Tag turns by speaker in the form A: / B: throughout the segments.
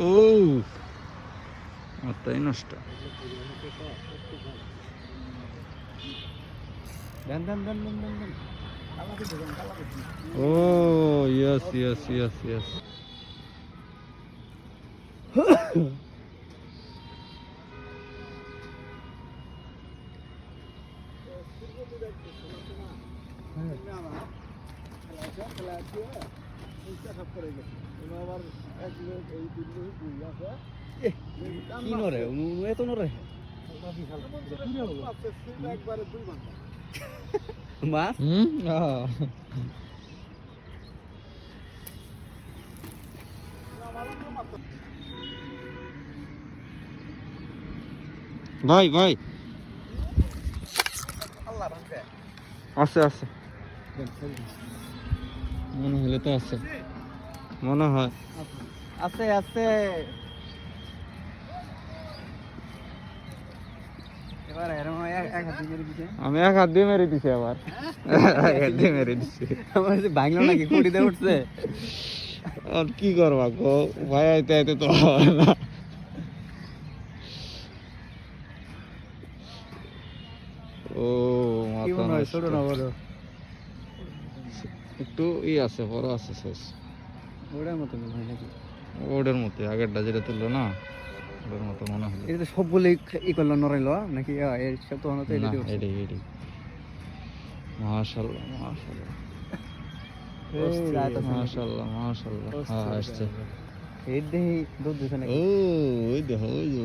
A: ও মাথাই নষ্ট। ও yes yes yes yes.
B: মাছ
A: ভাই ভাই আছে আছে মনে হলে তো আছে মনে হয়
B: আছে আছে।
A: আমি এক হাত দিয়ে মেরে দিছি আবার এক হাত দিয়ে মেরে দিছি
B: বাংলা নাকি কুড়িতে উঠছে।
A: আর কি করবা গো ভাই আইতে আইতে তো হবে না। ও মাথা নষ্ট।
B: ছোট না বড়?
A: একটু আছে বড় আছে শেষ
B: ওটার মতো মনে হয় নাকি?
A: ওটার মতো আগেরটা যেটা তুললো না ওটার মতো মনে হলো।
B: এটা তো সবগুলো ই করলো নড়াইলো নাকি? এর সব তো
A: না এডি এডি মাশাআল্লাহ মাশাআল্লাহ মাশাআল্লাহ মাশাআল্লাহ। হ্যাঁ আসছে।
B: এই দেহি দুধ দিছে নাকি?
A: ও ওই দেখো ওই যে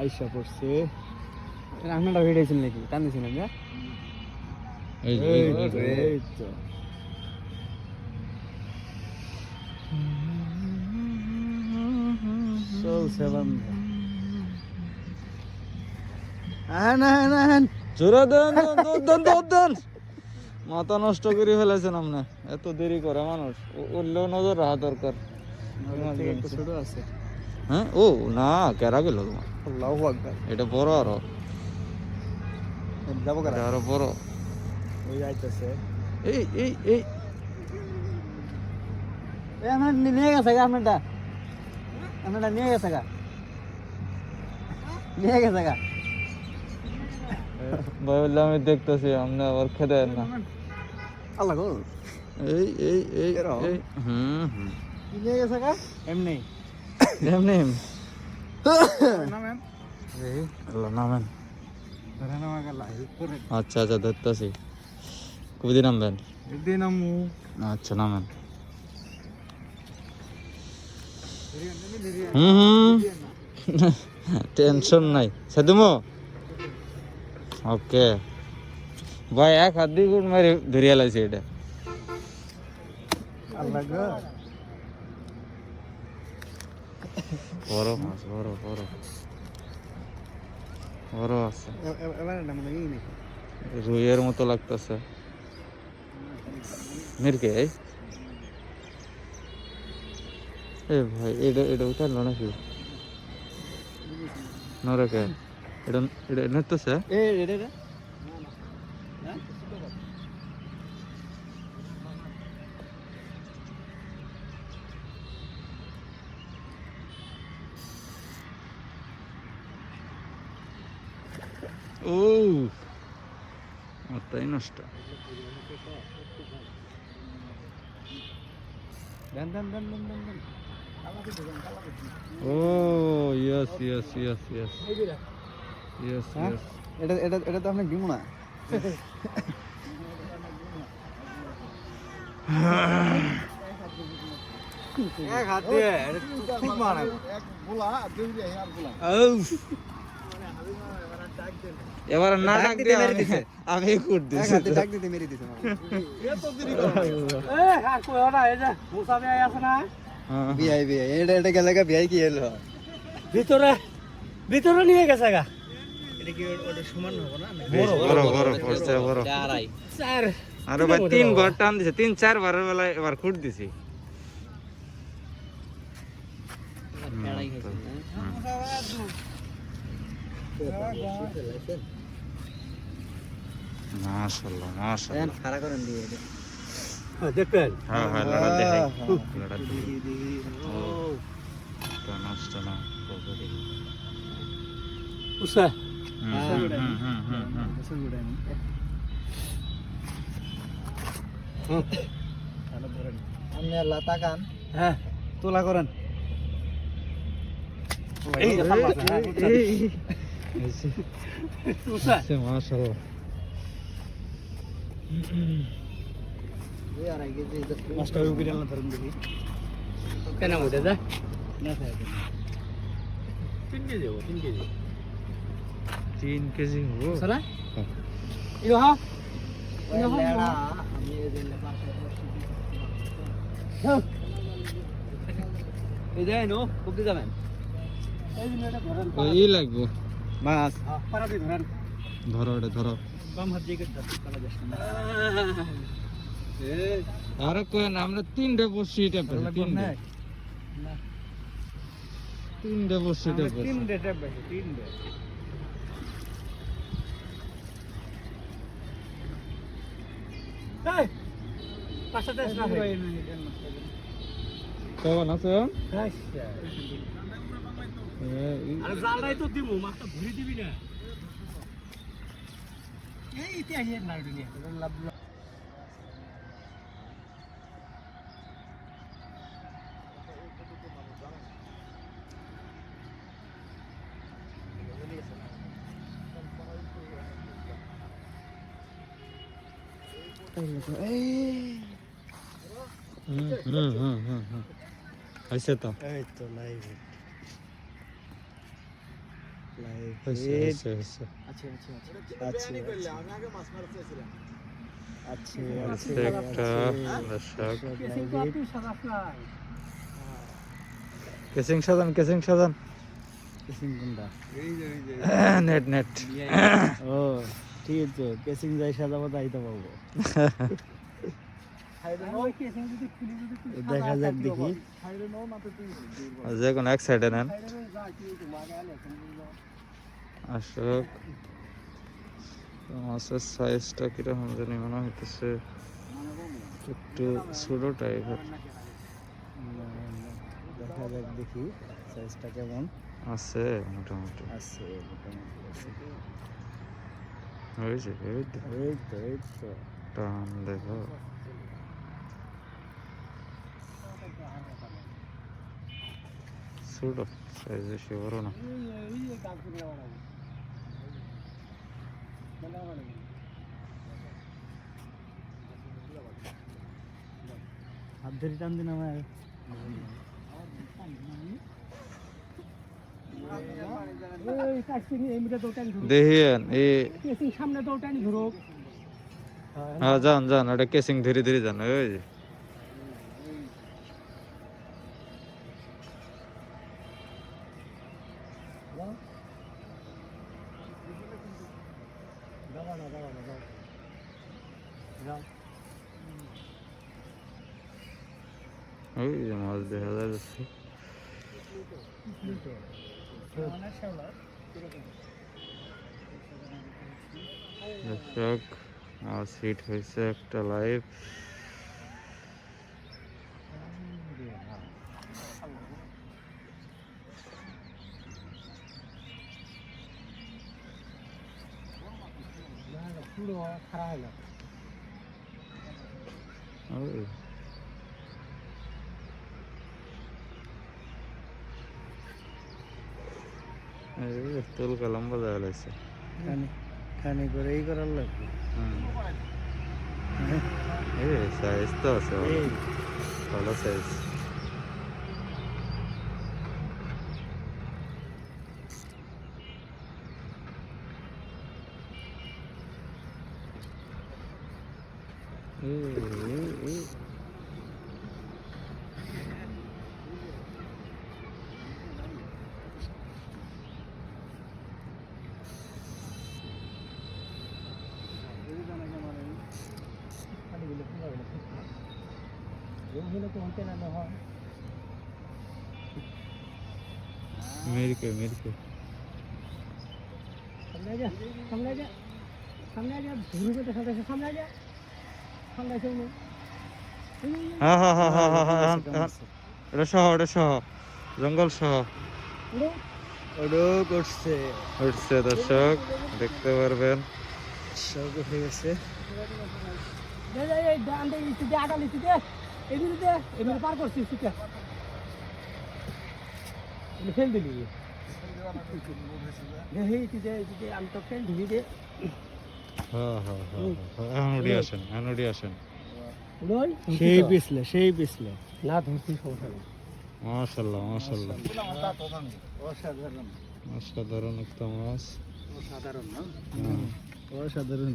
B: আইসা পড়ছে। রান্নাটা হয়ে গেছিল নাকি? টান দিছিল না?
A: এই যে
B: এই তো
A: জোরে দেন দেন দেন দেন। মাথা নষ্ট করে ফেলেছেন আপনি। এত দেরি করে মানুষ উঠলেও নজর রাখা দরকার।
B: ছোট আছে।
A: হ্যাঁ ও না কেরা গেল তোমার?
B: আল্লাহু আকবার।
A: এটা বড় আরো
B: যাবো
A: এটা আরো বড়।
B: ওই যাইতেছে।
A: এই এই এই
B: আমার নিয়ে গেছে গা আপনারটা। আপনারটা নিয়ে গেছে গা। নিয়ে গেছে গা।
A: ভাই বললে আমি দেখতেছি আপনি আবার খেতে না।
B: আল্লাহ গো।
A: এই এই এই
B: এরো?
A: এই হুম
B: নিয়ে গেছে গা। এমনি।
A: এমনি
B: নামেন।
A: এই আল্লাহ নামেন।
B: ধরে নামা গেল হেল্প করে।
A: আচ্ছা আচ্ছা ধরতেছি। কবি নামবেন?
B: এদিন আমু।
A: আচ্ছা নামেন। হুম টেনশন নাই সেদুমো। ওকে ভাই এক হাত দিয়ে গুড় মারি ধরিয়া লাইছে এটা।
B: আল্লাহ গো।
A: বড় মাছ বড় বড় বড় আছে।
B: এবার এটা মনে হয় নাকি?
A: রুইয়ের মতো লাগতেছে। মিরকে এ ভাই এটা এটা উঠালো নাকি নরকে? এটা এটা নেতেছে।
B: এ রে রে।
A: ও মাথাই নষ্ট।
B: দেন দেন দেন দেন দেন দেন।
A: ও yes yes yes yes yes yes.
B: এটা এটা এটা তো আপনি দিব না। এক হাত দিয়ে ঠিক মারা। এক গোলা দুই দিয়ে আর গোলা।
A: এবার না ডাক দিয়ে
B: মেরে দিছে।
A: আমি কুট
B: এক
A: দিছি।
B: হাতে ডাক দিতে মেরে দিছে। এত দেরি করে। আর কই ওটা এই যে মুসা ভাই আছে না? বিআই বিআই এটা এটা গেলে গা বিআই কি এলো? ভিতরে ভিতরে নিয়ে গেছে গা। এটা কি ওটা সমান হবে না?
A: বড় বড় পড়ছে বড়।
B: চার
A: আরে ভাই 3 বার টান দিছে 3-4 বারের বেলা এবার খুঁট দিছি। মাশাআল্লাহ মাশাআল্লাহ।
B: খাড়া করেন দিয়ে দেখবেন
A: হ্যাঁ হ্যাঁ লড়া দেখাই লড়া নষ্ট না
B: উষা
C: আপনি আল্লাহ তাকান
B: হ্যাঁ
C: তোলা করেন
B: এই যে পাল্লা উষা
A: মাশাআল্লাহ
C: এই আড়াই কেজি
B: মাস্টার উপরে আল্লাহ ধরুন দেখি কেন উঠে যা না স্যার 3 কেজি হবো 3 কেজি
A: 3 কেজি হবো
B: সারা ইলো হা
C: লেড়া আমি এই দিন পাশে
B: এই যে নো খুব যাবেন এই দিন এটা ধরেন
A: এই লাগবো মাছ
B: পারা দিয়ে ধরেন
A: ধরো এটা ধরো
B: বাম হাত দিয়ে কেটে পারা যাস না
A: আরে কই না আমরা 3টে বসছি এটা তিনটে বসছি এটা
B: 3 ডে ট্যাপ বেশি 3 ডে এই পাঁচটা দেশ না ভাই
A: কেমন আছে
B: আরে জালটাই তো দিমু মাছটা ঘুরি দিবি না এই ইতিহাসের না দুনিয়া লাভ
A: আইসে তো
B: এই তো লাইভ
A: আইসে আইসে
B: আচ্ছা আচ্ছা আচ্ছা আচ্ছা
A: আচ্ছা একটা দর্শক কেসিং সাজান নেট নেট
B: ও ঠিক আছে কেসিং যাই সাজাবো তাই তো পাবো দেখা যাক দেখি
A: যে কোনো এক সাইডে নেন আসক মাছের সাইজটা কিরকম জানি মনে হইতেছে একটু ছোট টাইপের
B: দেখা যাক দেখি সাইজটা কেমন
A: আছে মোটামুটি
B: আছে
A: হয়েছে
B: এই তো
A: টান দেখো ছোট সাইজ বেশি বড় না
B: হাত ধরে টান দিন আমার
A: দেখিয়েন এই
B: সামনে তো টানি ধরো
A: হ্যাঁ যান ওটা কেসিং ধীরে ধীরে যান ওই যে ওই যে মাছ দেখা যাচ্ছে দর্শক মাছ হিট হয়েছে একটা লাইভ ওই তুল কলম বাজায় লাগছে
B: খানি করে এই করার লাগবে
A: এই সাইজ তো আছে ভালো সাইজ मिर्के मिर्के
B: सामने जा सामने जा सामने जा धुरू के सामने जा सामने जा सामने से
A: হ্যাঁ হ্যাঁ হ্যাঁ হ্যাঁ হ্যাঁ হ্যাঁ হ্যাঁ, এটা সহ জঙ্গল সহ
C: ওডো করছে
A: উঠছে দর্শক, দেখতে পারবেন।
C: সব উঠে গেছে
B: পার করছিস ফেল দিলি আমি তো ফেল দিলি দে
A: হ্যাঁ হ্যাঁ হ্যাঁ হ্যাঁ, এখন উঠে আসেন।
C: সেই পিছলে
B: না ধরছি সমস্যা নেই
A: মাশাআল্লাহ মাশাআল্লাহ,
C: অসাধারণ
A: অসাধারণ একটা মাছ।
B: সাধারণ না
A: হ্যাঁ।
C: অসাধারণ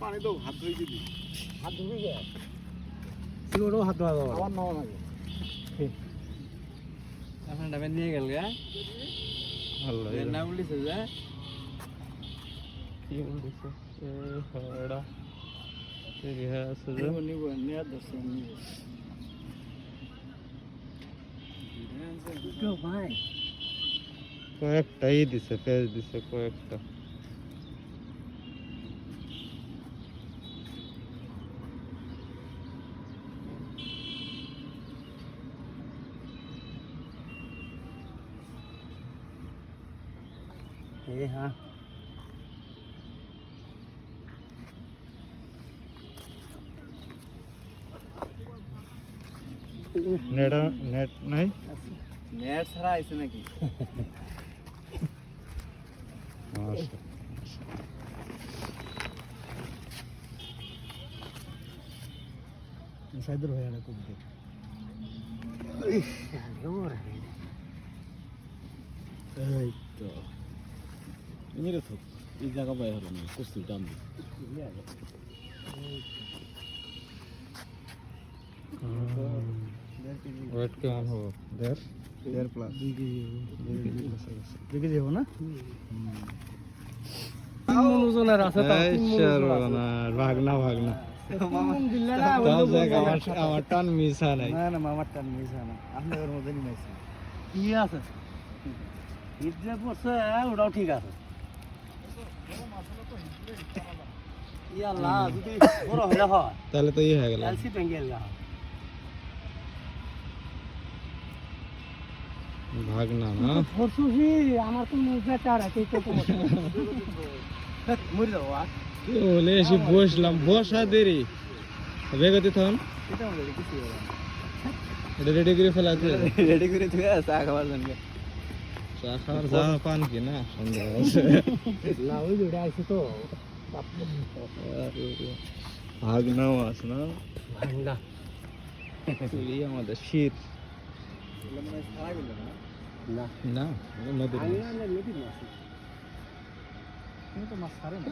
B: পানি তো হাত ধুই দিবি হাত ধুবি গে সিওরও হাত ধোয়া যাবে
C: আমার নাও লাগে
B: এখন ডাবে নিয়ে গেল গা
A: আল্লাহ
B: না বলিছে যে
A: কি বলছে এ হড়া এই হ্যাঁ আছে যে
C: নিব নিয়ে দর্শন নিব
B: ভাই
A: কয়েকটাই দিছে, পেজ দিছে কয়েকটা।
B: হ্যাঁ
A: নেট নাই,
C: নেট ছাড়া আইছে নাকি
A: মাশাআল্লাহ।
C: সাইদর হয়ে না খুব দেখ এই তো এমনি তো এই জায়গা পাই হলো না কুস্তি টান দি
A: ওয়েট কেমন হবে? দেড়
C: 1.5 প্লাস 2 কেজি হবে না
B: মনোজনের আছে তো
A: এই সর্বনাশ, ভাগনা আমার টান মিস হয় নাই।
C: না না মামার টান মিস হয় না আপনাদের মধ্যে নিয়েছি
B: কি আছে ঈদ যে পড়ছে ওটাও ঠিক আছে ইয়াল্লাহ যদি বড় হইলে হয়
A: তাহলে তো হয়ে গেল।
B: এলসি বেঙ্গেল গা
A: ভাগনা না
B: ফরসুহি আমার তো মুজা চারা তুই তো মরি যাও
A: বলে এসে বসলাম, বসা দেরি বেগতি থন
C: এটা বলে কিছু হবে
A: এটা রেডি করে ফেলাতে
C: রেডি করে তুই চা খাবার জন্য
A: চা খাওয়ার যা পান কি না সন্দেহ আছে।
B: না ওই ভিডিও আইছে তো
A: ভাগনা মাছ না,
B: ভাঙ্গা
A: এই আমাদের শীত
C: মানে ছাড়া গেল না
B: না
A: না নদীর মাছ।
B: ভাঙ্গা নদীর মাছ
C: কিন্তু মাছ ছাড়ে না